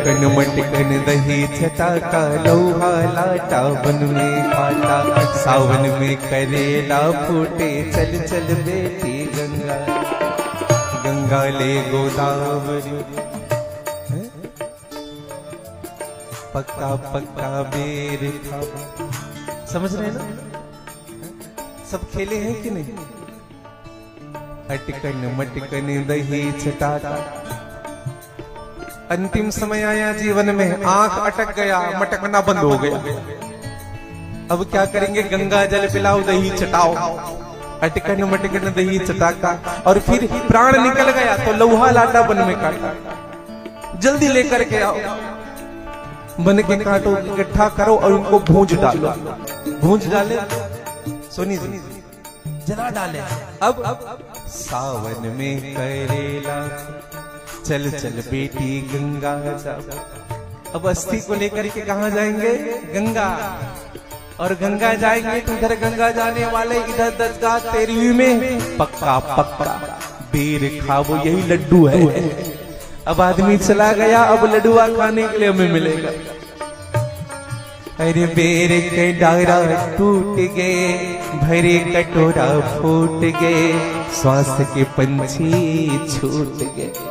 अटकन मटकन दही छटाका लोहा लाटा बन में काटा सावन में करेला फूटे चल चल बेटी गंगा गंगा ले गोदावरी पक्का पक्का बेर था। समझ रहे हैं ना? सब खेले हैं कि नहीं? अटकन मटकन दही छटाका। अंतिम समय आया जीवन में, आंख अटक गया, मटकना बंद हो गया। अब क्या करेंगे? गंगा जल पिलाओ, दही चटाओ। अटकन मटकन दही चटाका, और फिर प्राण निकल गया तो लोहा लाटा बन में काटा। जल्दी लेकर के आओ, बन के काटो, इकट्ठा करो और उनको भूंज डालो। भूंज डाले, सुनी जरा डाले। अब सावन में करेला चल चल बेटी गंगा जा। अब अस्थि को लेकर के कहां जाएंगे? गंगा। और गंगा जाएंगे तो इधर गंगा जाने वाले, इधर दरगाह तेरी में पक्का पक्का बेर खाओ, यही लड्डू है। अब आदमी चला गया, अब लड्डुआ खाने के लिए हमें मिलेगा। अरे बेर के डारा टूट गए, भरे कटोरा फूट गए, श्वास के पंछी छूट गए।